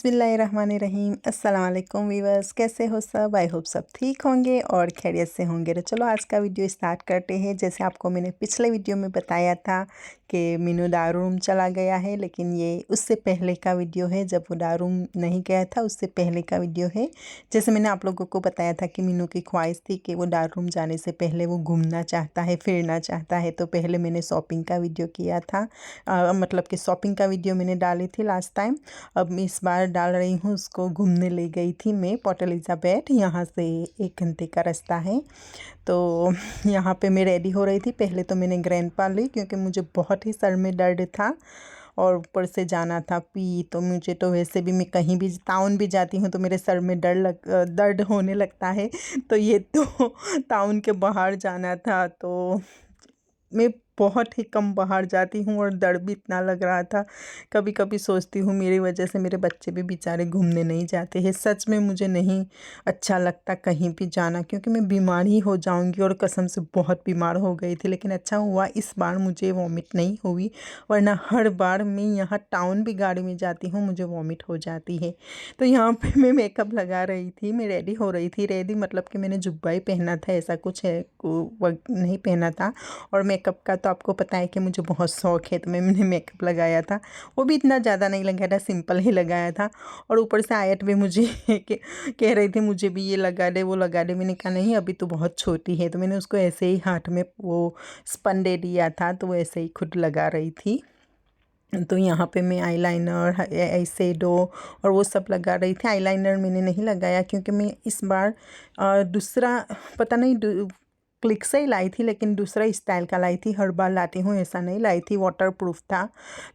बिस्मिल्लाहिर्रहमानिर्रहीम। अस्सलाम वालेकुम वीवर्स, कैसे हो सब? आई होप सब ठीक होंगे और खैरियत से होंगे। तो चलो आज का वीडियो स्टार्ट करते हैं। जैसे आपको मैंने पिछले वीडियो में बताया था कि मीनू दारूम चला गया है, लेकिन ये उससे पहले का वीडियो है। जब वो दारूम नहीं गया था उससे पहले का वीडियो है। जैसे मैंने आप लोगों को बताया था कि मीनू की ख्वाहिश थी कि वो दारूम जाने से पहले वो घूमना चाहता है, फिरना चाहता है। तो पहले मैंने शॉपिंग का वीडियो किया था, मतलब कि शॉपिंग का वीडियो मैंने डाली थी लास्ट टाइम। अब मैं इस बार डाल रही हूँ। उसको घूमने ले गई थी मैं पोर्ट एलिज़ाबेथ, यहाँ से 1 घंटे का रास्ता है। तो यहाँ पे मैं रेडी हो रही थी। पहले तो मैंने ग्रैंडपा ली क्योंकि मुझे बहुत ही सर में दर्द था और ऊपर से जाना था पी। तो मुझे तो वैसे भी मैं कहीं भी टाउन भी जाती हूँ तो मेरे सर में दर्द होने लगता है। तो ये तो टाउन के बाहर जाना था, तो मैं बहुत ही कम बाहर जाती हूँ और दर्द भी इतना लग रहा था। कभी कभी सोचती हूँ मेरी वजह से मेरे बच्चे भी बेचारे घूमने नहीं जाते हैं। सच में मुझे नहीं अच्छा लगता कहीं भी जाना, क्योंकि मैं बीमार ही हो जाऊँगी और कसम से बहुत बीमार हो गई थी। लेकिन अच्छा हुआ इस बार मुझे वॉमिट नहीं हुई, वरना हर बार मैं यहाँ टाउन भी गाड़ी में जाती हूँ मुझे वॉमिट हो जाती है। तो यहाँ पे मैं मेकअप लगा रही थी, मैं रेडी हो रही थी। रेडी मतलब कि मैंने जुब्बा ही पहना था, ऐसा कुछ है नहीं पहना था। और मेकअप का तो आपको पता है कि मुझे बहुत शौक़ है, तो मैंने मेकअप लगाया था। वो भी इतना ज़्यादा नहीं लगाया था, सिंपल ही लगाया था। और ऊपर से आयत भी मुझे कह रही थी मुझे भी ये लगा दे वो लगा दे। मैंने कहा नहीं अभी तो बहुत छोटी है, तो मैंने उसको ऐसे ही हाथ में वो स्पन दे दिया था, तो वो ऐसे ही खुद लगा रही थी। तो यहाँ पे मैं आईलाइनर, आई शेडो और वो सब लगा रही थी। आईलाइनर मैंने नहीं लगाया क्योंकि मैं इस बार दूसरा पता नहीं क्लिक से ही लाई थी, लेकिन दूसरा स्टाइल का लाई थी। हर बार लाती हूँ ऐसा नहीं लाई थी, वाटरप्रूफ था।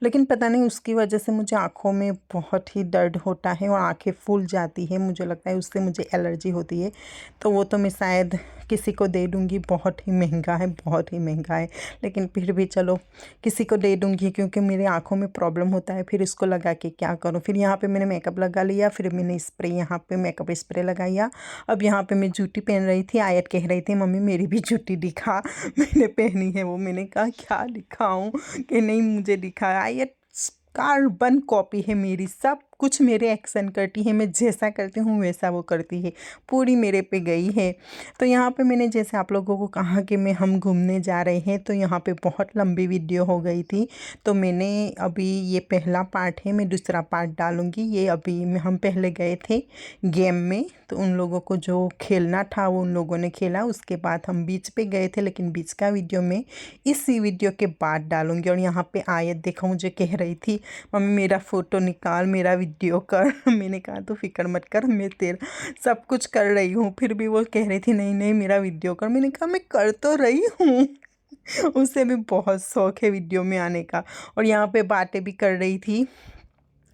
लेकिन पता नहीं उसकी वजह से मुझे आँखों में बहुत ही दर्द होता है और आँखें फूल जाती है। मुझे लगता है उससे मुझे एलर्जी होती है। तो वो तो मैं शायद किसी को दे दूँगी, बहुत ही महंगा है, बहुत ही महंगा है। लेकिन फिर भी चलो किसी को दे दूँगी क्योंकि मेरे आँखों में प्रॉब्लम होता है। फिर इसको लगा के क्या करूँ। फिर यहाँ पे मैंने मेकअप लगा लिया, फिर मैंने स्प्रे यहाँ पे मेकअप स्प्रे लगाया। अब यहाँ पे मैं जूती पहन रही थी। आयत कह रही थी मम्मी मेरी भी जूती दिखा। मैंने पहनी है वो। मैंने कहा क्या दिखाऊं, कि नहीं मुझे दिखा। आयत कार्बन कॉपी है मेरी, सब कुछ मेरे एक्शन करती है। मैं जैसा करती हूँ वैसा वो करती है, पूरी मेरे पे गई है। तो यहाँ पे मैंने जैसे आप लोगों को कहा कि हम घूमने जा रहे हैं, तो यहाँ पे बहुत लंबी वीडियो हो गई थी। तो मैंने अभी ये पहला पार्ट है, मैं दूसरा पार्ट डालूँगी। ये अभी हम पहले गए थे गेम में, तो उन लोगों को जो खेलना था वो उन लोगों ने खेला। उसके बाद हम बीच पे गए थे, लेकिन बीच का वीडियो में इसी वीडियो के बाद डालूँगी। और यहाँ पे आयत देखो मुझे कह रही थी मम्मी मेरा फ़ोटो निकाल, मेरा वीडियो कर। मैंने कहा तो फिक्र मत कर, मैं तेरा सब कुछ कर रही हूँ। फिर भी वो कह रही थी नहीं नहीं मेरा वीडियो कर। मैंने कहा मैं कर तो रही हूँ। उसे भी बहुत शौक़ है वीडियो में आने का। और यहाँ पे बातें भी कर रही थी,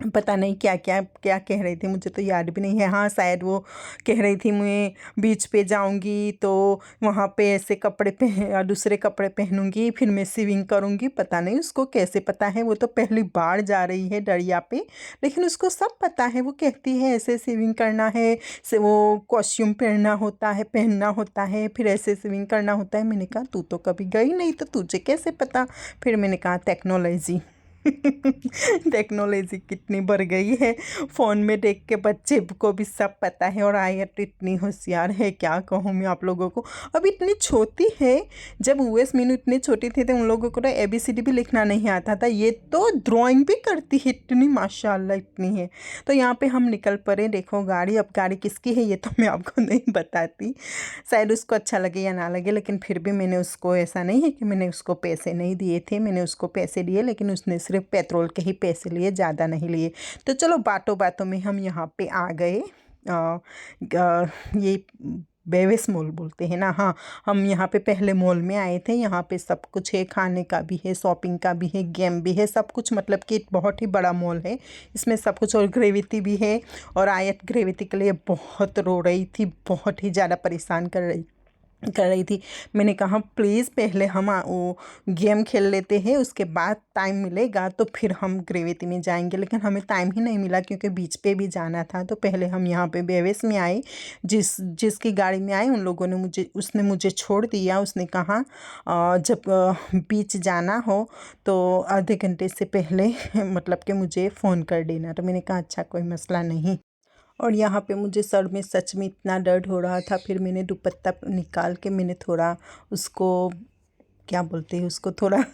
पता नहीं क्या क्या क्या कह रही थी, मुझे तो याद भी नहीं है। हाँ शायद वो कह रही थी मैं बीच पे जाऊंगी तो वहाँ पे ऐसे कपड़े दूसरे कपड़े पहनूंगी, फिर मैं स्विमिंग करूंगी। पता नहीं उसको कैसे पता है, वो तो पहली बार जा रही है दरिया पे, लेकिन उसको सब पता है। वो कहती है ऐसे स्विमिंग करना है, से वो कॉस्ट्यूम पहनना होता है, फिर ऐसे स्विमिंग करना होता है। मैंने कहा तू तो कभी गई नहीं तो तुझे कैसे पता। फिर मैंने कहा टेक्नोलॉजी। टेक्नोलॉजी कितनी बढ़ गई है, फ़ोन में देख के बच्चे को भी सब पता है। और आयत इतनी होशियार है, क्या कहूँ मैं आप लोगों को। अब इतनी छोटी है, जब यूएस मीनू इतने छोटे थे तो उन लोगों को तो ABCD भी लिखना नहीं आता था, ये तो ड्राइंग भी करती है इतनी, माशाल्लाह इतनी है। तो यहाँ पे हम निकल पड़े। देखो गाड़ी, अब गाड़ी किसकी है ये तो मैं आपको नहीं बताती, शायद उसको अच्छा लगे या ना लगे। लेकिन फिर भी मैंने उसको, ऐसा नहीं है कि मैंने उसको पैसे नहीं दिए थे, मैंने उसको पैसे दिए, लेकिन उसने सिर्फ पेट्रोल के ही पैसे लिए, ज़्यादा नहीं लिए। तो चलो बातों बातों में हम यहाँ पे आ गए। ये बेवेस मॉल बोलते हैं ना। हाँ हम यहाँ पे पहले मॉल में आए थे। यहाँ पे सब कुछ है, खाने का भी है, शॉपिंग का भी है, गेम भी है, सब कुछ। मतलब कि बहुत ही बड़ा मॉल है, इसमें सब कुछ। और ग्रेविटी भी है। और आयत ग्रेविटी के लिए बहुत रो रही थी, बहुत ही ज़्यादा परेशान कर रही कर रही थी। मैंने कहा प्लीज़ पहले हम वो गेम खेल लेते हैं, उसके बाद टाइम मिलेगा तो फिर हम ग्रेविटी में जाएंगे। लेकिन हमें टाइम ही नहीं मिला क्योंकि बीच पे भी जाना था। तो पहले हम यहाँ पे बेवेस में आए, जिसकी गाड़ी में आए उन लोगों ने उसने मुझे छोड़ दिया। उसने कहा जब बीच जाना हो तो आधे घंटे से पहले मतलब कि मुझे फ़ोन कर देना। तो मैंने कहा अच्छा कोई मसला नहीं। और यहाँ पे मुझे सर में सच में इतना दर्द हो रहा था। फिर मैंने दुपट्टा निकाल के मैंने थोड़ा उसको क्या बोलते हैं उसको थोड़ा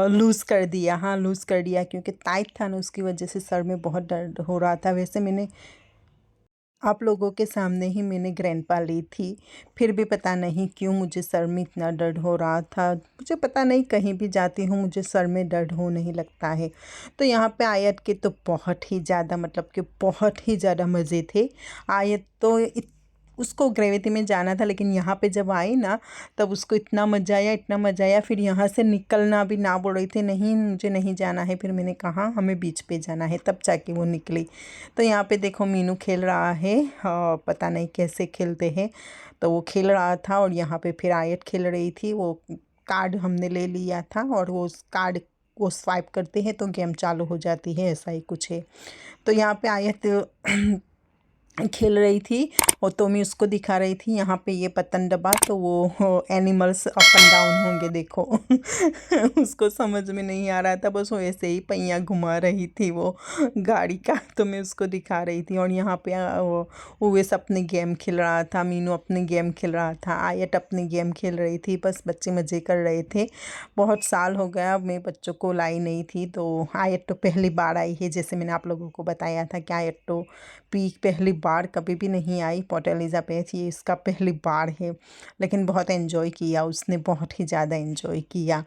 लूज़ कर दिया। हाँ, लूज़ कर दिया क्योंकि टाइट था ना, उसकी वजह से सर में बहुत दर्द हो रहा था। वैसे मैंने आप लोगों के सामने ही मैंने ग्रैंडपा ली थी, फिर भी पता नहीं क्यों मुझे सर में इतना दर्द हो रहा था। मुझे पता नहीं, कहीं भी जाती हूँ मुझे सर में दर्द हो नहीं लगता है। तो यहाँ पे आयत के तो बहुत ही ज़्यादा मतलब कि बहुत ही ज़्यादा मज़े थे। आयत तो उसको ग्रेविटी में जाना था, लेकिन यहाँ पे जब आई ना तब उसको इतना मज़ा आया, इतना मज़ा आया। फिर यहाँ से निकलना भी ना बोल रही थी, नहीं मुझे नहीं जाना है। फिर मैंने कहा हमें बीच पे जाना है, तब जाके वो निकली। तो यहाँ पे देखो मीनू खेल रहा है, पता नहीं कैसे खेलते हैं। तो वो खेल रहा था और यहाँ पे फिर आयत खेल रही थी। वो कार्ड हमने ले लिया था और वो उस कार्ड को स्वाइप करते हैं तो गेम चालू हो जाती है, ऐसा ही कुछ है। तो यहाँ पे आयत खेल रही थी और तो मैं उसको दिखा रही थी यहाँ पे ये पतंग डब्बा, तो वो एनिमल्स अप एंड डाउन होंगे देखो। उसको समझ में नहीं आ रहा था, बस वो ऐसे ही पहिया घुमा रही थी वो गाड़ी का। तो मैं उसको दिखा रही थी। और यहाँ पे वो वैस अपने गेम खेल रहा था, मीनू अपने गेम खेल रहा था, आयत अपने गेम खेल रही थी। बस बच्चे मज़े कर रहे थे। बहुत साल हो गया मैं बच्चों को लाई नहीं थी। तो आयत तो पहली बार आई है, जैसे मैंने आप लोगों को बताया था कि आयत तो पहली बार कभी भी नहीं आई। पोर्ट एलिज़ाबेथ ये इसका पहली बार है, लेकिन बहुत एंजॉय किया उसने, बहुत ही ज़्यादा एंजॉय किया।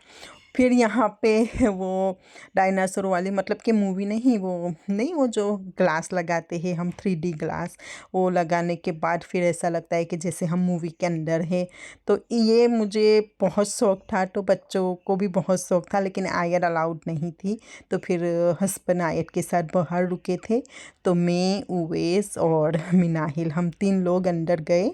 फिर यहाँ पे वो डायनासोर वाली मतलब कि मूवी नहीं, वो जो ग्लास लगाते हैं हम 3D ग्लास, वो लगाने के बाद फिर ऐसा लगता है कि जैसे हम मूवी के अंदर है। तो ये मुझे बहुत शौक़ था, तो बच्चों को भी बहुत शौक़ था, लेकिन आयत अलाउड नहीं थी। तो फिर हस्बैंड आयत के साथ बाहर रुके थे। तो मैं, उवैस और मिनाहिल हम 3 लोग अंदर गए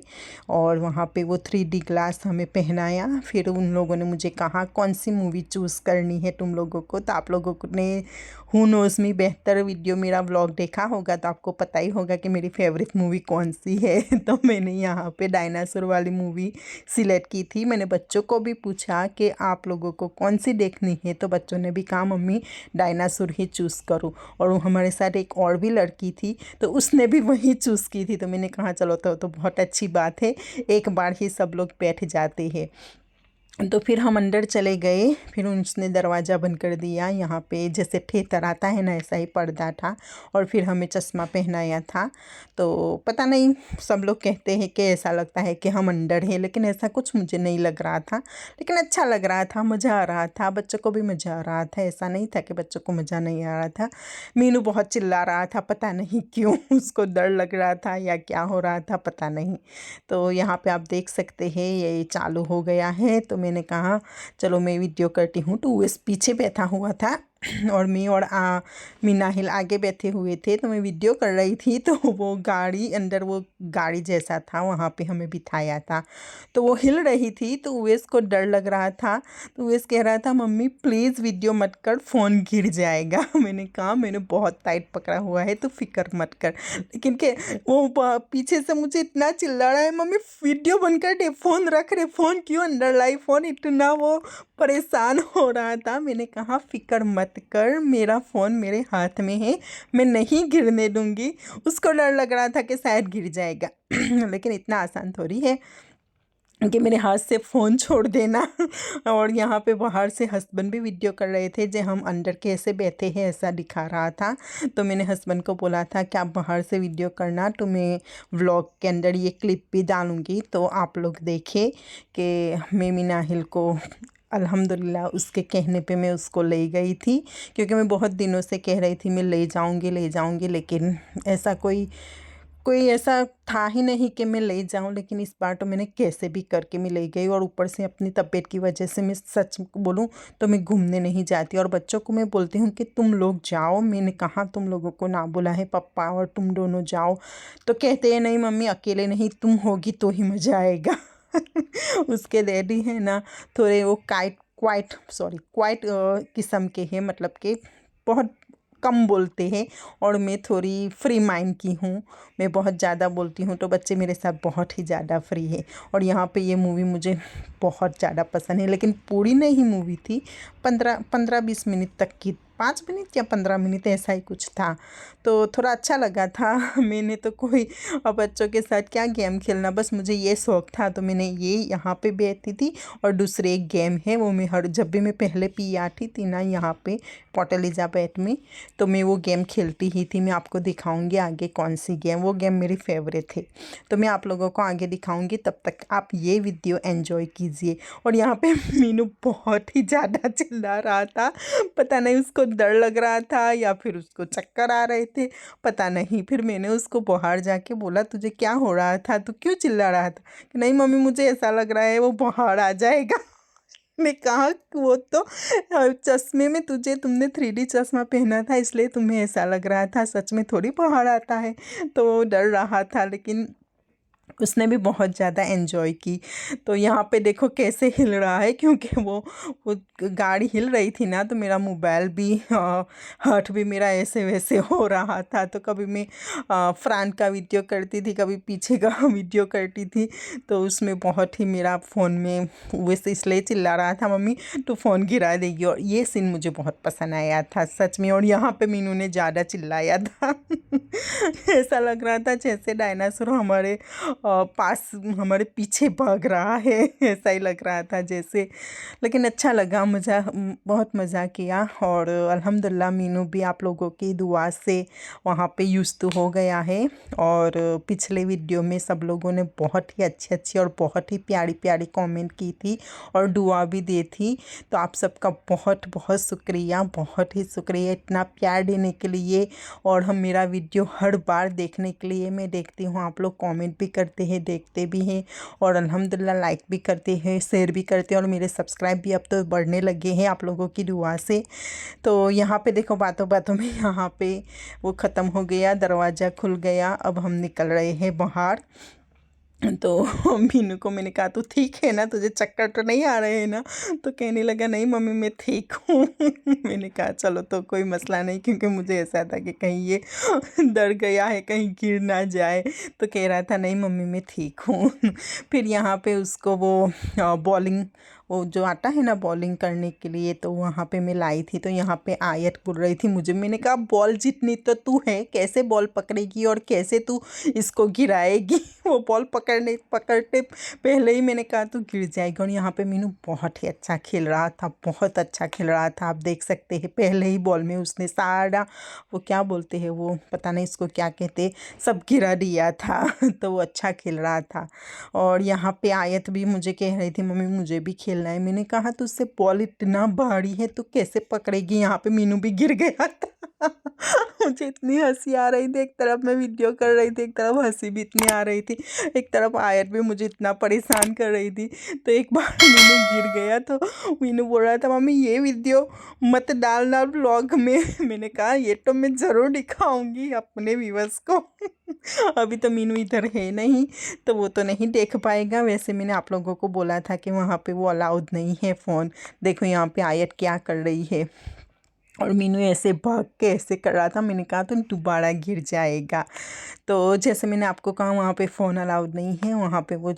और वहाँ पे वो 3D ग्लास हमें पहनाया। फिर उन लोगों ने मुझे कहा कौन सी मूवी चूज़ करनी है तुम लोगों को। तो आप लोगों ने हू नोज़ मी बेहतर वीडियो मेरा व्लॉग देखा होगा तो आपको पता ही होगा कि मेरी फेवरेट मूवी कौन सी है। तो मैंने यहाँ पे डायनासोर वाली मूवी सिलेक्ट की थी। मैंने बच्चों को भी पूछा कि आप लोगों को कौन सी देखनी है, तो बच्चों ने भी कहा मम्मी डायनासोर ही चूज़ करो। और वो हमारे साथ एक और भी लड़की थी तो उसने भी वही चूज़ की थी। तो मैंने कहा चलो तो बहुत अच्छी बात है, एक बार ही सब लोग बैठ जाते हैं। तो फिर हम अंदर चले गए। फिर उसने दरवाज़ा बंद कर दिया। यहाँ पे जैसे थिएटर आता है ना, ऐसा ही पर्दा था और फिर हमें चश्मा पहनाया था। तो पता नहीं, सब लोग कहते हैं कि ऐसा लगता है कि हम अंदर हैं, लेकिन ऐसा कुछ मुझे नहीं लग रहा था। लेकिन अच्छा लग रहा था, मज़ा आ रहा था, बच्चों को भी मज़ा आ रहा था। ऐसा नहीं था कि बच्चों को मज़ा नहीं आ रहा था। मीनू बहुत चिल्ला रहा था, पता नहीं क्यों, उसको डर लग रहा था या क्या हो रहा था पता नहीं। तो यहाँ पे आप देख सकते हैं ये चालू हो गया है। तो मैंने कहा चलो मैं वीडियो करती हूँ। तो वो पीछे बैठा हुआ था और मैं और मिनाहिल आगे बैठे हुए थे। तो मैं वीडियो कर रही थी। तो वो गाड़ी अंदर, वो गाड़ी जैसा था वहाँ पे हमें बिठाया था, तो वो हिल रही थी। तो उवेस को डर लग रहा था। तो उवेस कह रहा था मम्मी प्लीज़ वीडियो मत कर, फ़ोन गिर जाएगा। मैंने कहा मैंने बहुत टाइट पकड़ा हुआ है तो फिक्र मत कर। लेकिन के वो पीछे से मुझे इतना चिल्ला रहा है मम्मी वीडियो बंद कर दे, फ़ोन रख रहे, फ़ोन क्यों अंदर लाई, फ़ोन, इतना वो परेशान हो रहा था। मैंने कहा फिक्र मत कर, मेरा फ़ोन मेरे हाथ में है, मैं नहीं गिरने दूंगी। उसको डर लग रहा था कि शायद गिर जाएगा। लेकिन इतना आसान थोड़ी है कि मेरे हाथ से फ़ोन छोड़ देना। और यहाँ पे बाहर से हस्बैंड भी वीडियो कर रहे थे, जो हम अंदर कैसे बैठे हैं ऐसा दिखा रहा था। तो मैंने हस्बैंड को बोला था कि आप बाहर से वीडियो करना, तो मैं व्लॉग के अंदर ये क्लिप भी डालूँगी तो आप लोग देखें कि मैं मिनाहिल को अल्हम्दुलिल्लाह उसके कहने पे मैं उसको ले गई थी। क्योंकि मैं बहुत दिनों से कह रही थी मैं ले जाऊँगी, लेकिन ऐसा कोई ऐसा था ही नहीं कि मैं ले जाऊं। लेकिन इस बार तो मैंने कैसे भी करके मैं ले गई। और ऊपर से अपनी तबीयत की वजह से मैं सच बोलूं तो मैं घूमने नहीं जाती। और बच्चों को मैं बोलती हूँ कि तुम लोग जाओ, मैंने कहा तुम लोगों को ना बोला है पप्पा और तुम दोनों जाओ, तो कहते हैं नहीं मम्मी अकेले नहीं, तुम होगी तो ही मज़ा आएगा। उसके डैडी है ना थोड़े वो क्वाइट किस्म के हैं, मतलब कि बहुत कम बोलते हैं और मैं थोड़ी फ्री माइंड की हूँ। मैं बहुत ज़्यादा बोलती हूँ तो बच्चे मेरे साथ बहुत ही ज़्यादा फ्री है। और यहाँ पे ये मूवी मुझे बहुत ज़्यादा पसंद है, लेकिन पूरी नहीं मूवी थी, 15-20 मिनट तक की, 5 मिनट या 15 मिनट ऐसा ही कुछ था, तो थोड़ा अच्छा लगा था। मैंने तो कोई अब बच्चों के साथ क्या गेम खेलना, बस मुझे ये शौक़ था तो मैंने ये यहाँ पे बैठी थी। और दूसरे एक गेम है वो मैं जब भी मैं पहले पी आती थी ना यहाँ पे पोर्ट एलिज़ाबेथ में, तो मैं वो गेम खेलती ही थी। मैं आपको दिखाऊंगी आगे कौन सी गेम, वो गेम मेरी फेवरेट है, तो मैं आप लोगों को आगे दिखाऊंगी। तब तक आप ये वीडियो एंजॉय कीजिए। और यहाँ पे मीनू बहुत ही ज़्यादा चिल्ला रहा था, पता नहीं उसको डर लग रहा था या फिर उसको चक्कर आ रहे थे, पता नहीं। फिर मैंने उसको बाहर जाके बोला तुझे क्या हो रहा था, तू क्यों चिल्ला रहा था? कि नहीं मम्मी मुझे ऐसा लग रहा है वो बाहर आ जाएगा। मैं कहा वो तो चश्मे में तुमने 3D चश्मा पहना था इसलिए तुम्हें ऐसा लग रहा था, सच में थोड़ी बाहर आता है। तो वो डर रहा था, लेकिन उसने भी बहुत ज़्यादा एंजॉय की। तो यहाँ पे देखो कैसे हिल रहा है, क्योंकि वो गाड़ी हिल रही थी ना, तो मेरा मोबाइल भी हर्ट भी मेरा ऐसे वैसे हो रहा था। तो कभी मैं फ्रंट का वीडियो करती थी, कभी पीछे का वीडियो करती थी, तो उसमें बहुत ही मेरा फ़ोन में वैसे इसलिए चिल्ला रहा था मम्मी तो फ़ोन गिरा देगी। और ये सीन मुझे बहुत पसंद आया था सच में। और यहाँ पे मीनू ने ज़्यादा चिल्लाया था। ऐसा लग रहा था जैसे डायनासोर हमारे पास हमारे पीछे भाग रहा है, ऐसा ही लग रहा था जैसे। लेकिन अच्छा लगा, बहुत मज़ा किया। और अल्हम्दुलिल्लाह मीनू भी आप लोगों की दुआ से वहाँ पे यूज़ तो हो गया है। और पिछले वीडियो में सब लोगों ने बहुत ही अच्छी अच्छी और बहुत ही प्यारी प्यारी कमेंट की थी और दुआ भी दी थी। तो आप सबका बहुत बहुत शुक्रिया, बहुत ही शुक्रिया इतना प्यार देने के लिए। और हम मेरा वीडियो हर बार देखने के लिए मैं देखती हूँ, आप लोग कमेंट भी करते हैं, देखते भी हैं और अल्हम्दुलिल्लाह लाइक भी करते हैं, शेयर भी करते हैं। और मेरे सब्सक्राइब भी अब तो बढ़ने लगे हैं आप लोगों की दुआ से। तो यहाँ पे देखो बातों बातों में यहाँ पे वो ख़त्म हो गया, दरवाज़ा खुल गया, अब हम निकल रहे हैं बाहर। तो मीनू को मैंने कहा तू ठीक है ना, तुझे चक्कर तो नहीं आ रहे हैं ना? तो कहने लगा नहीं मम्मी मैं ठीक हूँ। मैंने कहा चलो तो कोई मसला नहीं, क्योंकि मुझे ऐसा था कि कहीं ये डर गया है कहीं गिर ना जाए। तो कह रहा था नहीं मम्मी मैं ठीक हूँ। फिर यहाँ पे उसको वो बॉलिंग, वो जो आता है ना बॉलिंग करने के लिए, तो वहाँ पे मैं लाई थी। तो यहाँ पे आयत बोल रही थी मुझे, मैंने कहा बॉल जितनी तो तू है, कैसे बॉल पकड़ेगी और कैसे तू इसको गिराएगी? वो बॉल पकड़ते पहले ही मैंने कहा तू गिर जाएगी। और यहाँ पे मीनू बहुत ही अच्छा खेल रहा था, बहुत अच्छा खेल रहा था, आप देख सकते हैं। पहले ही बॉल में उसने सारा वो क्या बोलते हैं, वो पता नहीं इसको क्या कहते, सब गिरा दिया था। तो वो अच्छा खेल रहा था। और यहाँ पे आयत भी मुझे कह रही थी मम्मी मुझे भी खेलना है। मैंने कहा तुझसे बॉल इतना भारी है तो कैसे पकड़ेगी? यहाँ पे मीनू भी गिर गया था। मुझे इतनी हंसी आ रही थी, एक तरफ मैं वीडियो कर रही थी, एक तरफ हंसी भी इतनी आ रही थी, एक तरफ आयत भी मुझे इतना परेशान कर रही थी। तो एक बार मीनू गिर गया तो मीनू बोल रहा था मम्मी ये वीडियो मत डालना ब्लॉग में। मैंने कहा ये तो मैं ज़रूर दिखाऊंगी अपने व्यूअर्स को। अभी तो मीनू इधर है नहीं, तो वो तो नहीं देख पाएगा। वैसे मैंने आप लोगों को बोला था कि वहाँ पे वो अलाउड नहीं है फ़ोन। देखो यहाँ पे आयत क्या कर रही है, और मीनू ऐसे भाग के ऐसे कर रहा था। मैंने कहा तुम दोबारा गिर जाएगा। तो जैसे मैंने आपको कहा वहाँ पे फ़ोन अलाउड नहीं है, वहाँ पे वो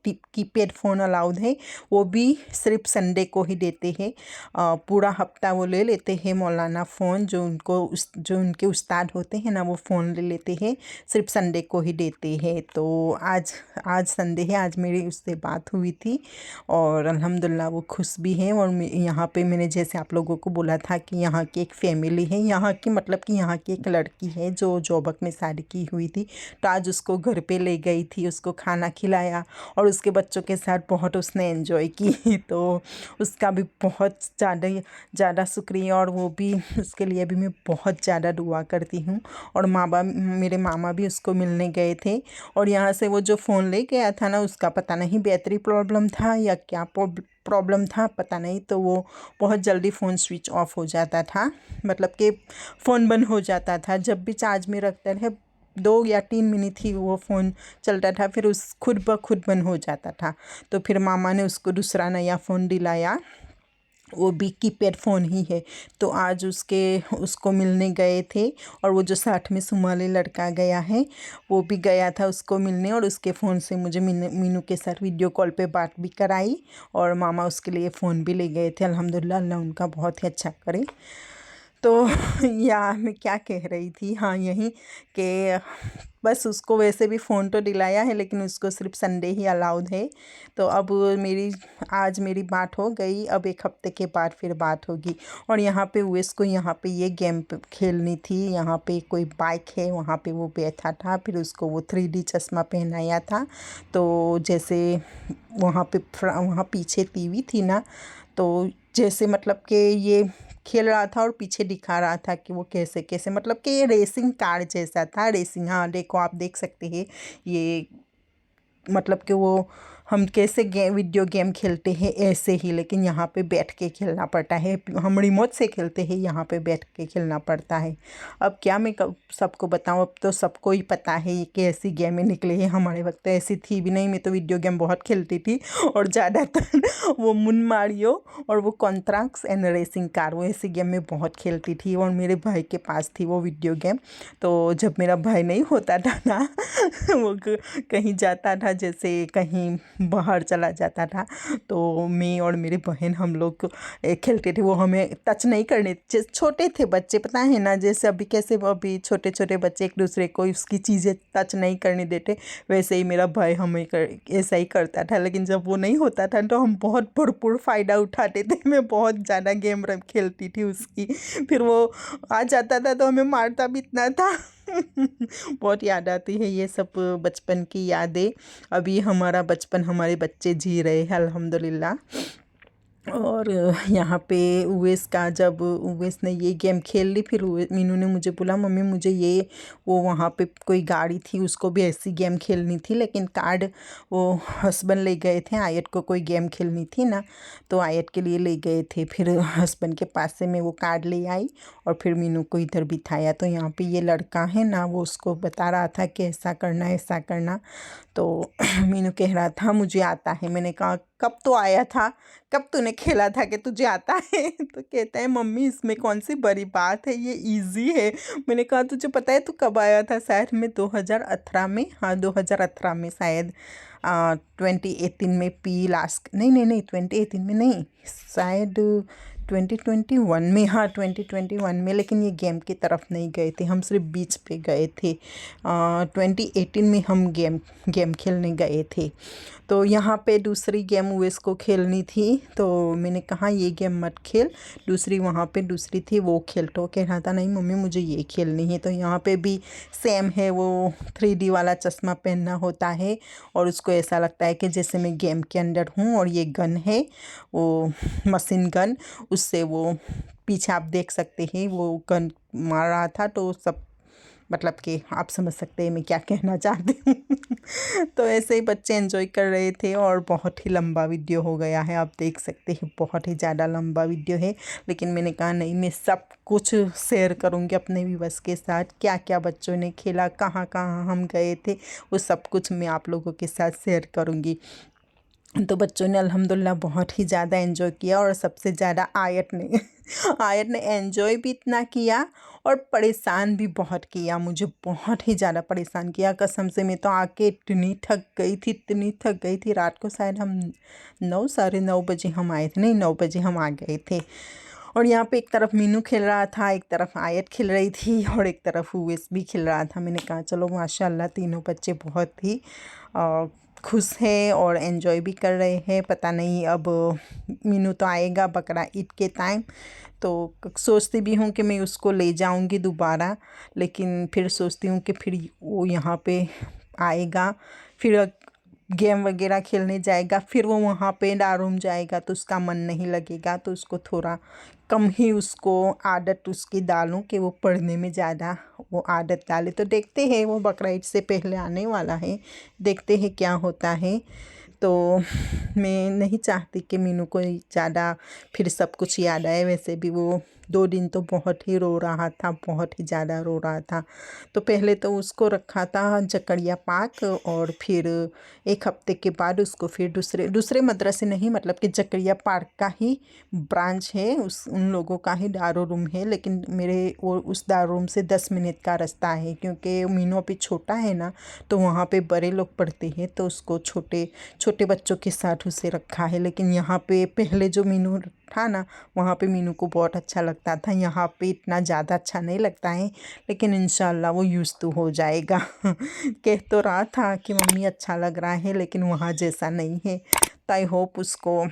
कीपैड फ़ोन अलाउड है, वो भी सिर्फ संडे को ही देते हैं। पूरा हफ्ता वो ले लेते हैं मौलाना फ़ोन, जो उनके उस्ताद होते हैं ना वो फ़ोन ले लेते हैं, सिर्फ संडे को ही देते हैं। तो आज संडे है, आज मेरी उससे बात हुई थी और अल्हम्दुलिल्लाह वो खुश भी हैं। और यहाँ पे मैंने जैसे आप लोगों को बोला था कि यहाँ की एक फैमिली है, यहाँ की मतलब कि यहाँ की एक लड़की है जो जोबक में शादी की हुई थी। तो आज उसको घर पे ले गई थी, उसको खाना खिलाया और उसके बच्चों के साथ बहुत उसने एंजॉय की। तो उसका भी बहुत ज़्यादा शुक्रिया, और वो भी उसके लिए भी मैं बहुत ज़्यादा दुआ करती हूँ। और मेरे मामा भी उसको मिलने गए थे। और यहाँ से वो जो फ़ोन ले गया था ना, उसका पता नहीं बैटरी प्रॉब्लम था या क्या प्रॉब्लम था पता नहीं, तो वो बहुत जल्दी फ़ोन स्विच ऑफ हो जाता था, मतलब कि फ़ोन बंद हो जाता था। जब भी चार्ज में रखते रहे 2 या 3 मिनट ही वो फ़ोन चलता था, फिर उस खुद ब खुद बंद हो जाता था। तो फिर मामा ने उसको दूसरा नया फ़ोन दिलाया, वो भी कीपैड फ़ोन ही है। तो आज उसको मिलने गए थे, और वो जो साथ में सुमाली लड़का गया है वो भी गया था उसको मिलने, और उसके फ़ोन से मुझे मीनू के साथ वीडियो कॉल पे बात भी कराई, और मामा उसके लिए फ़ोन भी ले गए थे। अल्हम्दुलिल्लाह, अल्लाह उनका बहुत ही अच्छा करे। तो या मैं क्या कह रही थी, हाँ यही कि बस उसको वैसे भी फ़ोन तो दिलाया है, लेकिन उसको सिर्फ संडे ही अलाउड है। तो अब आज मेरी बात हो गई, अब 1 हफ्ते के बाद फिर बात होगी। और यहाँ पे उवेस को यहाँ पे ये गेम खेलनी थी। यहाँ पे कोई बाइक है, वहाँ पे वो बैठा था, फिर उसको वो 3D चश्मा पहनाया था। तो जैसे वहाँ पीछे टीवी थी ना, तो जैसे मतलब कि ये खेल रहा था और पीछे दिखा रहा था कि वो कैसे कैसे, मतलब कि ये रेसिंग कार जैसा था। रेसिंग, हाँ देखो आप देख सकते हैं ये, मतलब कि वो हम कैसे वीडियो गेम खेलते हैं ऐसे ही, लेकिन यहाँ पे बैठ के खेलना पड़ता है। हम रिमोट से खेलते हैं, यहाँ पे बैठ के खेलना पड़ता है। अब क्या मैं सबको बताऊँ, अब तो सबको ही पता है कि ऐसी गेमें निकली है। हमारे वक्त तो ऐसी थी भी नहीं। मैं तो वीडियो गेम बहुत खेलती थी, और ज़्यादातर वो मुन मारियो और वो कॉन्ट्रैक्ट्स एंड रेसिंग कार, वो ऐसी गेम में बहुत खेलती थी। और मेरे भाई के पास थी वो वीडियो गेम। तो जब मेरा भाई नहीं होता था ना वो कहीं जाता था, जैसे कहीं बाहर चला जाता था, तो मैं और मेरी बहन हम लोग खेलते थे। वो हमें टच नहीं करने, छोटे थे बच्चे, पता है ना, जैसे अभी कैसे अभी छोटे छोटे बच्चे एक दूसरे को उसकी चीज़ें टच नहीं करने देते, वैसे ही मेरा भाई हमें ऐसा ही करता था। लेकिन जब वो नहीं होता था तो हम बहुत भरपूर फ़ायदा उठाते थे। मैं बहुत ज़्यादा गेम खेलती थी उसकी। फिर वो आ जाता था तो हमें मारता भी इतना था। बहुत याद आती है ये सब बचपन की यादें। अभी हमारा बचपन हमारे बच्चे जी रहे हैं अल्हम्दुलिल्लाह। और यहाँ पे उवेस का, जब उवेस ने ये गेम खेल ली, फिर मीनू ने मुझे बोला मम्मी मुझे ये, वो वहाँ पे कोई गाड़ी थी उसको भी ऐसी गेम खेलनी थी, लेकिन कार्ड वो हस्बैंड ले गए थे। आयत को कोई गेम खेलनी थी ना, तो आयत के लिए ले गए थे। फिर हस्बैंड के पास से मैं वो कार्ड ले आई और फिर मीनू को इधर बिठाया। तो यहाँ पे ये लड़का है ना, वो उसको बता रहा था कि ऐसा करना ऐसा करना। तो मीनू कह रहा था मुझे आता है। मैंने कहा कब तो आया था, कब तूने खेला था कि तुझे आता है? तो कहता है मम्मी इसमें कौन सी बड़ी बात है, ये इजी है। मैंने कहा तुझे पता है तू कब आया था? शायद मैं 2018 में, हाँ 2018 में शायद, 2018 में पी लास्ट, नहीं 2018 में नहीं, शायद 2021 में, हाँ 2021 में। लेकिन ये गेम की तरफ नहीं गए थे, हम सिर्फ बीच पे गए थे। 2018 में हम गेम खेलने गए थे। तो यहाँ पे दूसरी गेम उवेस को खेलनी थी, तो मैंने कहा ये गेम मत खेल, दूसरी वहाँ पे दूसरी थी वो खेल। तो कह रहा था नहीं मम्मी मुझे ये खेलनी है। तो यहाँ पे भी सेम है, वो 3D वाला चश्मा पहनना होता है, और उसको ऐसा लगता है कि जैसे मैं गेम के अंदर हूँ। और ये गन है, वो मशीन गन, उससे वो पीछे आप देख सकते हैं वो गन मार रहा था। तो सब मतलब कि आप समझ सकते हैं मैं क्या कहना चाहती हूँ। तो ऐसे ही बच्चे एंजॉय कर रहे थे, और बहुत ही लंबा वीडियो हो गया है, आप देख सकते हैं बहुत ही ज़्यादा लंबा वीडियो है। लेकिन मैंने कहा नहीं, मैं सब कुछ शेयर करूँगी अपने व्यूअर्स के साथ, क्या क्या बच्चों ने खेला, कहाँ कहाँ हम गए थे, वो सब कुछ मैं आप लोगों के साथ शेयर करूँगी। तो बच्चों ने अल्हम्दुलिल्लाह बहुत ही ज़्यादा एंजॉय किया, और सबसे ज़्यादा आयत ने आयत ने एंजॉय भी इतना किया और परेशान भी बहुत किया, मुझे बहुत ही ज़्यादा परेशान किया कसम से। मैं तो आके इतनी थक गई थी। रात को शायद हम 9 साढ़े 9 बजे हम आए थे, नहीं 9 बजे हम आ गए थे। और यहाँ पे एक तरफ मीनू खेल रहा था, एक तरफ आयत खेल रही थी, और एक तरफ उवेस भी खेल रहा था। मैंने कहा चलो माशाल्लाह तीनों बच्चे बहुत ही खुश है और एंजॉय भी कर रहे हैं। पता नहीं अब मीनू तो आएगा बकरा ईद के टाइम, तो सोचती भी हूँ कि मैं उसको ले जाऊँगी दोबारा, लेकिन फिर सोचती हूँ कि फिर वो यहाँ पे आएगा, फिर गेम वगैरह खेलने जाएगा, फिर वो वहाँ पे डारूम जाएगा तो उसका मन नहीं लगेगा। तो उसको थोड़ा कम ही उसको आदत उसकी डालूं कि वो पढ़ने में ज़्यादा वो आदत डाले। तो देखते हैं, वो बकरा ईद से पहले आने वाला है, देखते हैं क्या होता है। तो मैं नहीं चाहती कि मीनू को ज़्यादा फिर सब कुछ याद आए। वैसे भी वो 2 दिन तो बहुत ही रो रहा था, बहुत ही ज़्यादा रो रहा था। तो पहले तो उसको रखा था जकरिया पार्क, और फिर 1 हफ्ते के बाद उसको फिर दूसरे मदरसे नहीं, मतलब कि जकरिया पार्क का ही ब्रांच है, उन लोगों का ही दारू रूम है, लेकिन मेरे वो उस दारू रूम से 10 मिनट का रास्ता है, क्योंकि मीनू अभी छोटा है ना, तो वहाँ पे बड़े लोग पढ़ते हैं, तो उसको छोटे छोटे बच्चों के साथ उसे रखा है। लेकिन यहाँ पे पहले जो मीनू था ना, वहाँ पे मीनू को बहुत अच्छा लगता था, यहाँ पे इतना ज़्यादा अच्छा नहीं लगता है, लेकिन इंशाल्लाह वो यूज़ तो हो जाएगा। कह तो रहा था कि मम्मी अच्छा लग रहा है, लेकिन वहाँ जैसा नहीं है। तो आई होप उसको,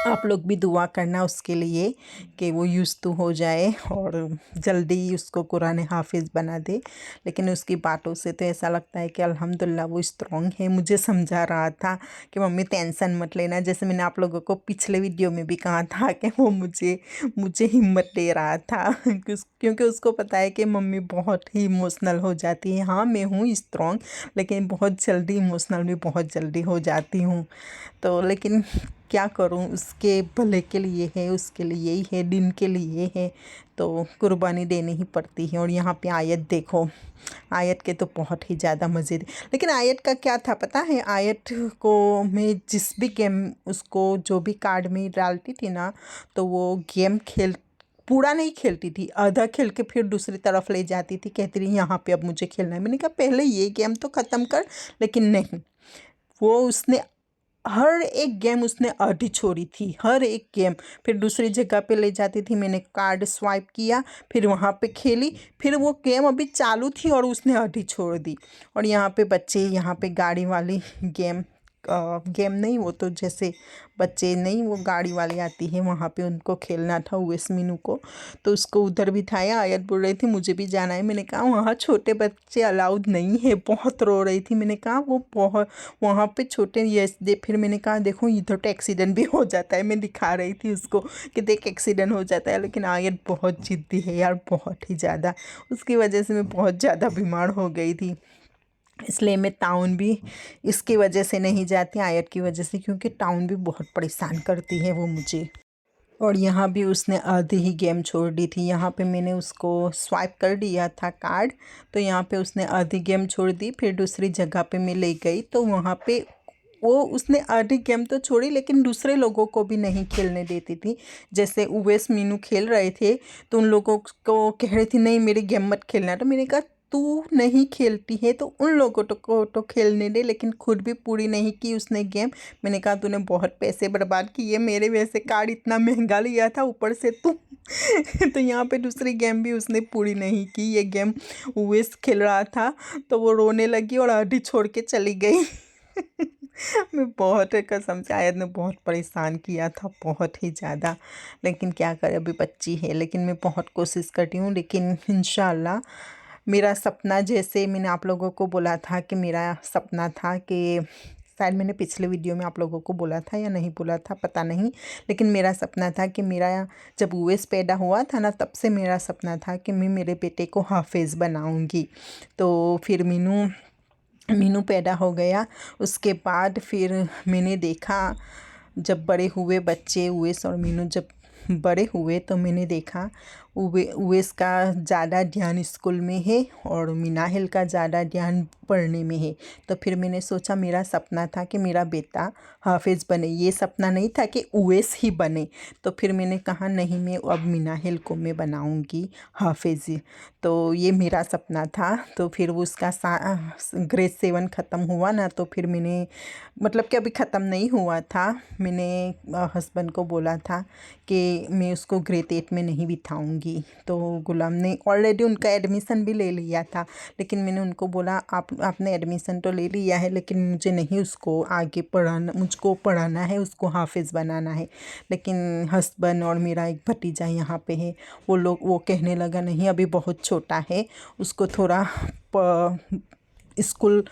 आप लोग भी दुआ करना उसके लिए कि वो यूज़ तो हो जाए और जल्दी उसको कुरान हाफिज़ बना दे। लेकिन उसकी बातों से तो ऐसा लगता है कि अल्हम्दुलिल्लाह वो स्ट्रॉन्ग है। मुझे समझा रहा था कि मम्मी टेंशन मत लेना, जैसे मैंने आप लोगों को पिछले वीडियो में भी कहा था कि वो मुझे हिम्मत दे रहा था, क्योंकि उसको पता है कि मम्मी बहुत ही इमोशनल हो जाती है। हाँ, मैं हूँ स्ट्रॉन्ग, लेकिन बहुत जल्दी इमोशनल भी बहुत जल्दी हो जाती हूँ। तो लेकिन क्या करूं, उसके भले के लिए है, उसके लिए ही है, दिन के लिए है, तो कुर्बानी देनी ही पड़ती है। और यहाँ पे आयत देखो, आयत के तो बहुत ही ज़्यादा मज़े थे। लेकिन आयत का क्या था पता है, आयत को मैं जिस भी गेम उसको जो भी कार्ड में डालती थी ना, तो वो गेम पूरा नहीं खेलती थी, आधा खेल के फिर दूसरी तरफ ले जाती थी, कहती रही यहाँ पे अब मुझे खेलना है। मैंने कहा पहले ये गेम तो ख़त्म कर, लेकिन नहीं, वो उसने हर एक गेम उसने आधी छोड़ी थी, हर एक गेम। फिर दूसरी जगह पे ले जाती थी, मैंने कार्ड स्वाइप किया, फिर वहाँ पे खेली, फिर वो गेम अभी चालू थी और उसने आधी छोड़ दी। और यहाँ पे बच्चे, यहाँ पे गाड़ी वाली गेम नहीं, वो तो जैसे बच्चे नहीं, वो गाड़ी वाली आती है, वहाँ पे उनको खेलना था उवेस मीनू को, तो उसको उधर बिठाया। आयत बोल रही थी मुझे भी जाना है, मैंने कहा वहाँ छोटे बच्चे अलाउड नहीं है, बहुत रो रही थी। मैंने कहा वो बहुत वहाँ पे छोटे, यस दे। फिर मैंने कहा देखो इधर तो एक्सीडेंट भी हो जाता है, मैं दिखा रही थी उसको कि देख एक्सीडेंट हो जाता है। लेकिन आयत बहुत ज़िद्दी है यार, बहुत ही ज़्यादा, उसकी वजह से मैं बहुत ज़्यादा बीमार हो गई थी। इसलिए मैं टाउन भी इसकी वजह से नहीं जाती, आयत की वजह से, क्योंकि टाउन भी बहुत परेशान करती है वो मुझे। और यहाँ भी उसने आधी ही गेम छोड़ दी थी, यहाँ पे मैंने उसको स्वाइप कर दिया था कार्ड, तो यहाँ पे उसने आधी गेम छोड़ दी। फिर दूसरी जगह पे मैं ले गई, तो वहाँ पे वो उसने आधी गेम तो छोड़ी, लेकिन दूसरे लोगों को भी नहीं खेलने देती थी। जैसे उवेस मीनू खेल रहे थे, तो उन लोगों को कह रही थी नहीं मेरी गेम मत खेलना। तो मैंने कहा तू नहीं खेलती है तो उन लोगों को तो खेलने दे, लेकिन खुद भी पूरी नहीं की उसने गेम। मैंने कहा तूने बहुत पैसे बर्बाद किए, मेरे वैसे कार्ड इतना महंगा लिया था, ऊपर से तू तो यहाँ पे दूसरी गेम भी उसने पूरी नहीं की। ये गेम उवेस खेल रहा था, तो वो रोने लगी और आधी छोड़ के चली गई। मैं बहुत, कसम से आयत ने बहुत परेशान किया था, बहुत ही ज़्यादा। लेकिन क्या करें, अभी बच्ची है, लेकिन मैं बहुत कोशिश करती हूँ। लेकिन इंशाल्लाह मेरा सपना, जैसे मैंने आप लोगों को बोला था कि मेरा सपना था कि, शायद मैंने पिछले वीडियो में आप लोगों को बोला था या नहीं बोला था पता नहीं, लेकिन मेरा सपना था कि मेरा जब उवेस पैदा हुआ था ना, तब से मेरा सपना था कि मैं मेरे बेटे को हाफिज़ बनाऊंगी। तो फिर मीनू पैदा हो गया। उसके बाद फिर मैंने देखा, जब बड़े हुए बच्चे उवेस और मीनू जब बड़े हुए, तो मैंने देखा उवेस का ज़्यादा ध्यान स्कूल में है और मिनाहिल का ज़्यादा ध्यान पढ़ने में है। तो फिर मैंने सोचा, मेरा सपना था कि मेरा बेटा हाफिज़ बने, ये सपना नहीं था कि उवेस ही बने। तो फिर मैंने कहा नहीं, मैं अब मिनाहिल को मैं बनाऊंगी हाफिज़। तो ये मेरा सपना था। तो फिर वो उसका ग्रेड 7 ख़त्म हुआ ना, तो फिर मैंने, मतलब कि अभी ख़त्म नहीं हुआ था, मैंने हस्बैंड को बोला था कि मैं उसको ग्रेड 8 में नहीं बिठाऊंगी। तो गुलाम ने ऑलरेडी उनका एडमिशन भी ले लिया था, लेकिन मैंने उनको बोला आपने एडमिशन तो ले लिया है, लेकिन मुझे नहीं उसको आगे पढ़ाना, मुझको पढ़ाना है, उसको हाफिज़ बनाना है। लेकिन हस्बैंड और मेरा एक भतीजा यहाँ पे है, वो कहने लगा नहीं अभी बहुत छोटा है, उसको थोड़ा स्कूल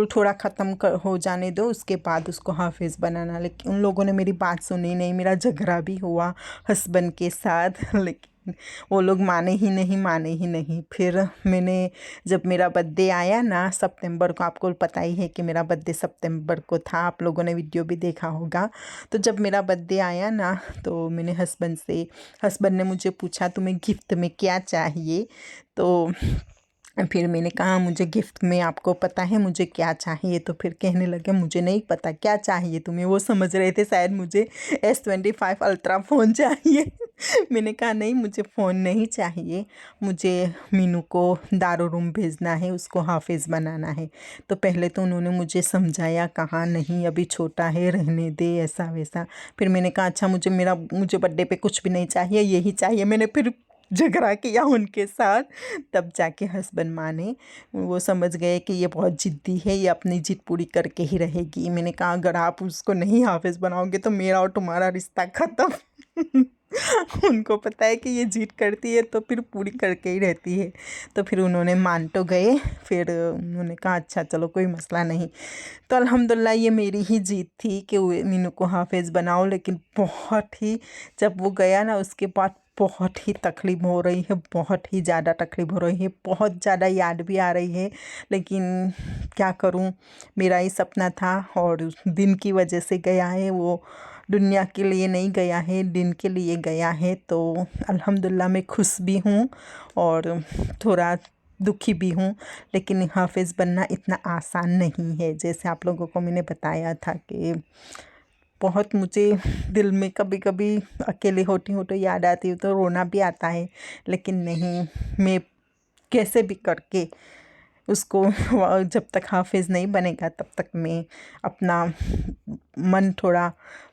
थोड़ा ख़त्म हो जाने दो, उसके बाद उसको हाफिज़ बनाना। लेकिन उन लोगों ने मेरी बात सुनी नहीं, मेरा झगड़ा भी हुआ हस्बैंड के साथ। लेकिन वो लोग माने ही नहीं, माने ही नहीं। फिर मैंने जब मेरा बर्थडे आया ना सितंबर को, आपको पता ही है कि मेरा बर्थडे सितंबर को था, आप लोगों ने वीडियो भी देखा होगा। तो जब मेरा बर्थडे आया ना तो मैंने हस्बैंड ने मुझे पूछा तुम्हें गिफ्ट में क्या चाहिए। तो फिर मैंने कहा मुझे गिफ्ट में आपको पता है मुझे क्या चाहिए। तो फिर कहने लगे मुझे नहीं पता क्या चाहिए तुम्हें। वो समझ रहे थे शायद मुझे S25 अल्ट्रा फ़ोन चाहिए। मैंने कहा नहीं, मुझे फ़ोन नहीं चाहिए, मुझे मीनू को दारू रूम भेजना है, उसको हाफिज़ बनाना है। तो पहले तो उन्होंने मुझे समझाया, कहा नहीं अभी छोटा है, रहने दे, ऐसा वैसा। फिर मैंने कहा अच्छा मुझे बर्थडे पे कुछ भी नहीं चाहिए, यही चाहिए। मैंने फिर झगड़ा किया उनके साथ, तब जाके हस्बैंड माने। वो समझ गए कि ये बहुत ज़िद्दी है, ये अपनी ज़िद पूरी करके ही रहेगी। मैंने कहा अगर आप उसको नहीं हाफिज़ बनाओगे तो मेरा और तुम्हारा रिश्ता ख़त्म। उनको पता है कि ये ज़िद करती है तो फिर पूरी करके ही रहती है। तो फिर उन्होंने मान तो गए। फिर उन्होंने कहा अच्छा चलो कोई मसला नहीं। तो अल्हम्दुलिल्लाह ये मेरी ही जीत थी कि मीनू को हाफिज़ बनाओ। लेकिन बहुत ही, जब वो गया ना उसके बाद बहुत ही तकलीफ़ हो रही है, बहुत ही ज़्यादा तकलीफ़ हो रही है, बहुत ज़्यादा याद भी आ रही है। लेकिन क्या करूं, मेरा ही सपना था और दिन की वजह से गया है, वो दुनिया के लिए नहीं गया है, दिन के लिए गया है। तो अल्हम्दुलिल्लाह मैं खुश भी हूँ और थोड़ा दुखी भी हूँ। लेकिन हाफिज़ बनना इतना आसान नहीं है, जैसे आप लोगों को मैंने बताया था कि बहुत मुझे दिल में कभी कभी अकेले होती हूँ तो याद आती हूँ तो रोना भी आता है। लेकिन नहीं, मैं कैसे भी करके उसको जब तक हाफिज़ नहीं बनेगा तब तक मैं अपना मन थोड़ा,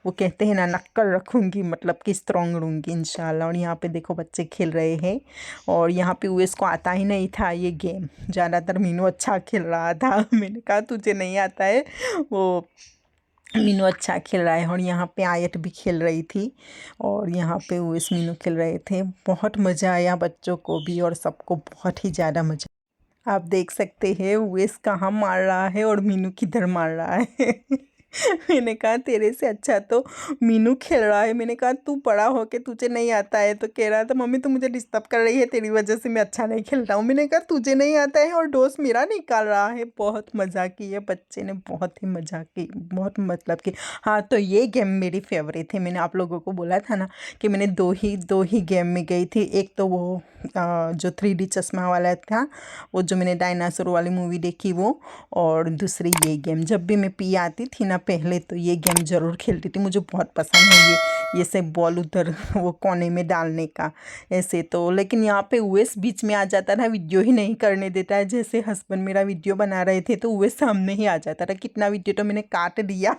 वो कहते हैं ना, नक्कड़ रखूँगी, मतलब कि स्ट्रॉन्ग रहूँगी इंशाल्लाह। और यहाँ पे देखो बच्चे खेल रहे हैं और यहाँ पे यूएस को आता ही नहीं था ये गेम, ज़्यादातर मीनू अच्छा खेल रहा था। मैंने कहा तुझे नहीं आता है, वो मीनू अच्छा खेल रहा है। और यहाँ पे आयत भी खेल रही थी और यहाँ पे यूएस मीनू खेल रहे थे। बहुत मज़ा आया बच्चों को भी और सबको बहुत ही ज़्यादा मज़ा। आप देख सकते हैं यूएस कहाँ मार रहा है और मीनू किधर मार रहा है। मैंने कहा तेरे से अच्छा तो मीनू खेल रहा है। मैंने कहा तू बड़ा हो के तुझे नहीं आता है। तो कह रहा था मम्मी तू मुझे डिस्टर्ब कर रही है, तेरी वजह से मैं अच्छा नहीं खेल रहा हूँ। मैंने कहा तुझे नहीं आता है और दोस्त मेरा निकाल रहा है। बहुत मज़ाक की है बच्चे ने, बहुत ही मज़ाक की, बहुत मतलब कि। हाँ, तो ये गेम मेरी फेवरेट है। मैंने आप लोगों को बोला था ना कि मैंने दो ही गेम में गई थी। एक तो वो जो 3D चश्मा वाला था, वो जो मैंने डायनासोर वाली मूवी देखी वो, और दूसरी ये गेम। जब भी मैं पी आती थी ना पहले तो ये गेम ज़रूर खेलती थी, मुझे बहुत पसंद है ये से बॉल उधर वो कोने में डालने का ऐसे। तो लेकिन यहाँ पे यूएस बीच में आ जाता था, वीडियो ही नहीं करने देता है। जैसे हस्बैंड मेरा वीडियो बना रहे थे तो यूएस सामने ही आ जाता था। कितना वीडियो तो मैंने काट दिया।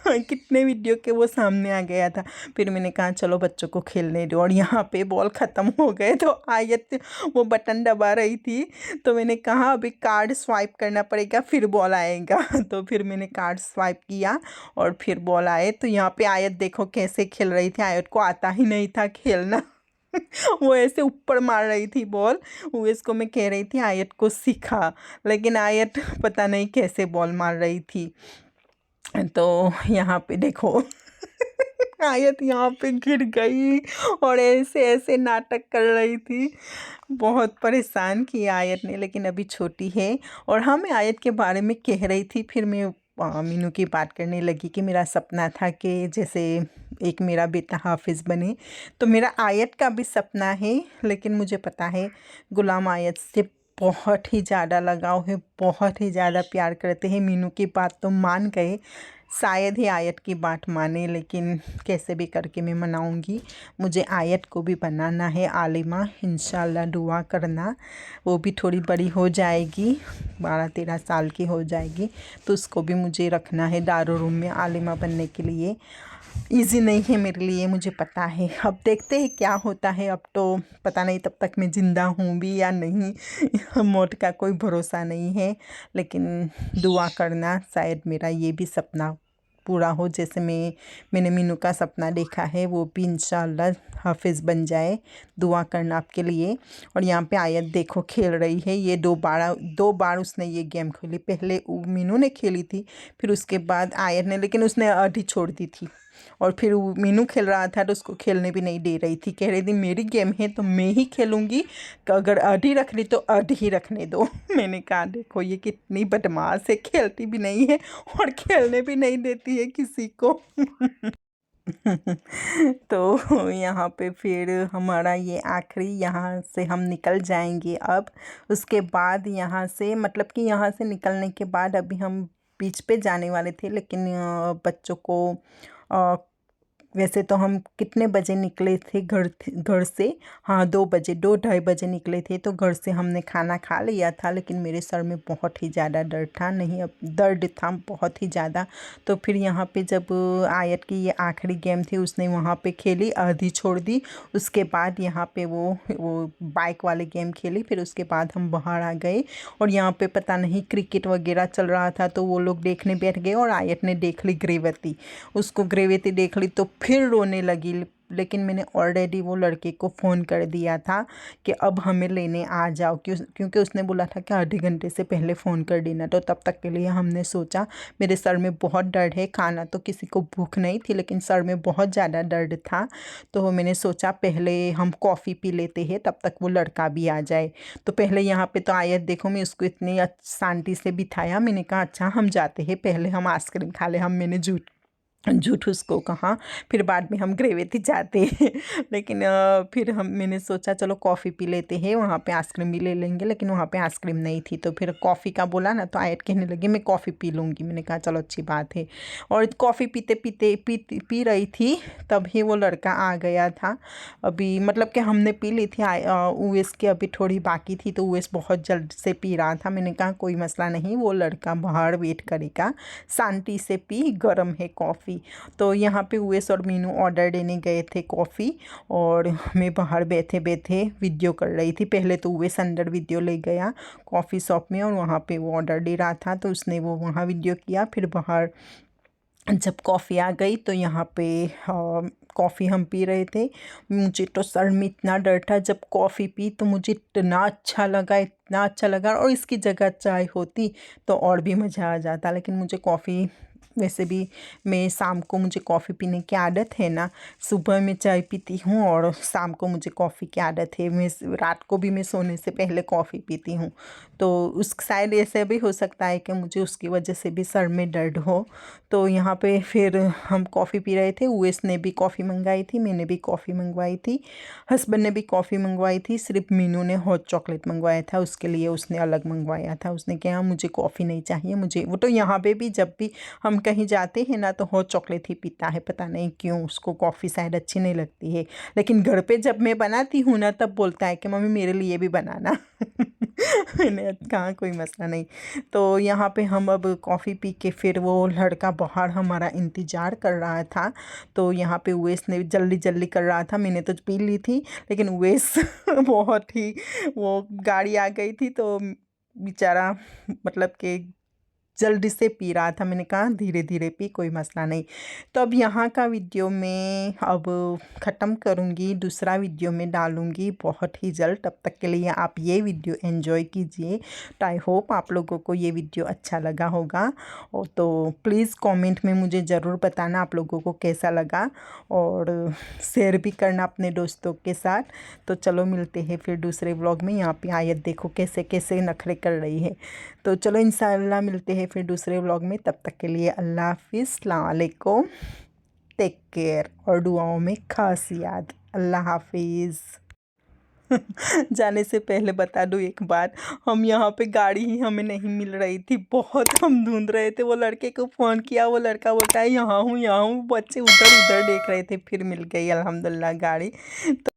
कितने वीडियो के वो सामने आ गया था। फिर मैंने कहा चलो बच्चों को खेलने दो। और यहाँ पे बॉल ख़त्म हो गए तो आयत वो बटन दबा रही थी, तो मैंने कहा अभी कार्ड स्वाइप करना पड़ेगा फिर बॉल आएगा। तो फिर मैंने कार्ड स्वाइप किया और फिर बॉल आए। तो यहाँ पे आयत देखो कैसे खेल रही थी, आयत को आता ही नहीं था खेलना। वो ऐसे ऊपर मार रही थी बॉल। वो इसको मैं कह रही थी आयत को सिखा, लेकिन आयत पता नहीं कैसे बॉल मार रही थी। तो यहाँ पे देखो आयत यहाँ पे गिर गई और ऐसे ऐसे नाटक कर रही थी। बहुत परेशान किया आयत ने, लेकिन अभी छोटी है। और हाँ, मैं आयत के बारे में कह रही थी, फिर मैं मीनू की बात करने लगी कि मेरा सपना था कि जैसे एक मेरा बेटा हाफिज़ बने, तो मेरा आयत का भी सपना है। लेकिन मुझे पता है गुलाम आयत से बहुत ही ज़्यादा लगाव है, बहुत ही ज़्यादा प्यार करते हैं। मीनू की बात तो मान गए, शायद ही आयत की बात माने, लेकिन कैसे भी करके मैं मनाऊंगी। मुझे आयत को भी बनाना है आलिमा, इंशाल्लाह दुआ करना। वो भी थोड़ी बड़ी हो जाएगी, 12-13 साल की हो जाएगी, तो उसको भी मुझे रखना है दारू रूम में आलिमा बनने के लिए। इजी नहीं है मेरे लिए, मुझे पता है। अब देखते हैं क्या होता है। अब तो पता नहीं तब तक मैं ज़िंदा हूँ भी या नहीं। मौत का कोई भरोसा नहीं है। लेकिन दुआ करना शायद मेरा ये भी सपना पूरा हो, जैसे मैंने मीनू का सपना देखा है, वो भी इंशाल्लाह हाफिज़ बन जाए। दुआ करना आपके लिए। और यहाँ पे आयत देखो खेल रही है। ये 2 बार उसने ये गेम खेली। पहले मीनू ने खेली थी, फिर उसके बाद आयत ने, लेकिन उसने आधी छोड़ दी थी। और फिर मीनू खेल रहा था तो उसको खेलने भी नहीं दे रही थी, कह रही थी मेरी गेम है तो मैं ही खेलूँगी, अगर आधी रखनी तो आधी ही रखने दो। मैंने कहा देखो ये कितनी बदमाश है, खेलती भी नहीं है और खेलने भी नहीं देती है किसी को। तो यहाँ पे फिर हमारा ये आखिरी, यहाँ से हम निकल जाएंगे अब। उसके बाद यहाँ से मतलब कि यहाँ से निकलने के बाद अभी हम बीच पे जाने वाले थे, लेकिन बच्चों को अ, वैसे तो हम कितने बजे निकले थे घर से, हाँ 2 बजे, 2-2:30 बजे निकले थे। तो घर से हमने खाना खा लिया था, लेकिन मेरे सर में बहुत ही ज़्यादा दर्द था, नहीं अब दर्द था बहुत ही ज़्यादा। तो फिर यहाँ पे जब आयत की ये आखिरी गेम थी उसने वहाँ पे खेली, आधी छोड़ दी। उसके बाद यहाँ पे वो बाइक वाले गेम खेली, फिर उसके बाद हम बाहर आ गए और यहाँ पे पता नहीं क्रिकेट वगैरह चल रहा था तो वो लोग देखने बैठ गए। और आयत ने देख ली ग्रेवती, उसको ग्रेवती देख ली तो फिर रोने लगी। लेकिन मैंने ऑलरेडी वो लड़के को फ़ोन कर दिया था कि अब हमें लेने आ जाओ, क्योंकि उसने बोला था कि आधे घंटे से पहले फ़ोन कर देना। तो तब तक के लिए हमने सोचा, मेरे सर में बहुत दर्द है, खाना तो किसी को भूख नहीं थी लेकिन सर में बहुत ज़्यादा दर्द था। तो मैंने सोचा पहले हम कॉफ़ी पी लेते हैं, तब तक वो लड़का भी आ जाए। तो पहले यहाँ पे तो आयत देखो, मैं उसको इतनी शांति से बिठाया, मैंने कहा अच्छा हम जाते हैं, पहले हम आइसक्रीम खा ले। मैंने झूठ उसको कहा, फिर बाद में हम ग्रेवेती जाते हैं। लेकिन फिर मैंने सोचा चलो कॉफ़ी पी लेते हैं, वहाँ पे आइसक्रीम भी ले लेंगे, लेकिन वहाँ पे आइसक्रीम नहीं थी। तो फिर कॉफ़ी का बोला ना तो आयत कहने लगी मैं कॉफ़ी पी लूँगी। मैंने कहा चलो अच्छी बात है। और कॉफ़ी पीते पीते पी रही थी तभी वो लड़का आ गया था। अभी मतलब कि हमने पी ली थी, उवेस की अभी थोड़ी बाकी थी, तो उवेस बहुत जल्द से पी रहा था। मैंने कहा कोई मसला नहीं, वो लड़का बाहर वेट करेगा, शांति से पी, गर्म है कॉफ़ी। तो यहाँ पे उवेस और मीनू ऑर्डर देने गए थे कॉफ़ी, और मैं बाहर बैठे बैठे वीडियो कर रही थी। पहले तो उवेस अंदर वीडियो ले गया कॉफ़ी शॉप में और वहाँ पे वो ऑर्डर दे रहा था, तो उसने वो वहाँ वीडियो किया। फिर बाहर जब कॉफ़ी आ गई तो यहाँ पे कॉफ़ी हम पी रहे थे। मुझे तो सर में इतना दर्द था, जब कॉफ़ी पी तो मुझे इतना अच्छा लगा, इतना अच्छा लगा। और इसकी जगह चाय होती तो और भी मज़ा आ जाता, लेकिन मुझे कॉफ़ी, वैसे भी मैं शाम को मुझे कॉफ़ी पीने की आदत है ना, सुबह में चाय पीती हूँ और शाम को मुझे कॉफ़ी की आदत है। मैं रात को भी मैं सोने से पहले कॉफ़ी पीती हूँ। तो उस शायद ऐसे भी हो सकता है कि मुझे उसकी वजह से भी सर में दर्द हो। तो यहाँ पे फिर हम कॉफ़ी पी रहे थे, उवेस ने भी कॉफ़ी मंगवाई थी, मैंने भी कॉफ़ी मंगवाई थी, हस्बैंड ने भी कॉफ़ी मंगवाई थी। सिर्फ मीनू ने हॉट चॉकलेट मंगवाया था, उसके लिए उसने अलग मंगवाया था। उसने कहा मुझे कॉफ़ी नहीं चाहिए मुझे। वो तो यहाँ पे भी जब भी हम कहीं जाते हैं ना तो हॉट चॉकलेट ही पीता है, पता नहीं क्यों, उसको कॉफ़ी शायद अच्छी नहीं लगती है। लेकिन घर पे जब मैं बनाती हूँ ना तब बोलता है कि मम्मी मेरे लिए भी बनाना। मैंने कहा कोई मसला नहीं। तो यहाँ पे हम अब कॉफ़ी पी के फिर वो लड़का बाहर हमारा इंतज़ार कर रहा था। तो यहाँ पे उवेस ने जल्दी जल्दी कर रहा था, मैंने तो पी ली थी, लेकिन उवेस बहुत ही, वो गाड़ी आ गई थी तो बेचारा मतलब कि जल्दी से पी रहा था। मैंने कहा धीरे धीरे पी, कोई मसला नहीं। तो अब यहाँ का वीडियो मैं अब ख़त्म करूँगी, दूसरा वीडियो में डालूँगी बहुत ही जल्द। तब तक के लिए आप ये वीडियो एंजॉय कीजिए। तो आई होप आप लोगों को ये वीडियो अच्छा लगा होगा, और तो प्लीज़ कमेंट में मुझे ज़रूर बताना आप लोगों को कैसा लगा, और शेयर भी करना अपने दोस्तों के साथ। तो चलो मिलते हैं फिर दूसरे व्लॉग में। यहाँ पे आयत देखो कैसे कैसे नखरे कर रही है। तो चलो इंशाल्लाह मिलते हैं फिर दूसरे व्लॉग में। तब तक के लिए अल्लाह हाफिज़, अस्सलाम वालेकुम, टेक केयर, और दुआओं में खास याद। अल्लाह हाफिज़। जाने से पहले बता दूँ एक बात, हम यहाँ पे गाड़ी ही हमें नहीं मिल रही थी, बहुत हम ढूंढ रहे थे। वो लड़के को फ़ोन किया, वो लड़का बोलता है यहाँ हूँ यहाँ हूँ, बच्चे उधर उधर देख रहे थे, फिर मिल गई अल्हम्दुलिल्लाह गाड़ी। तो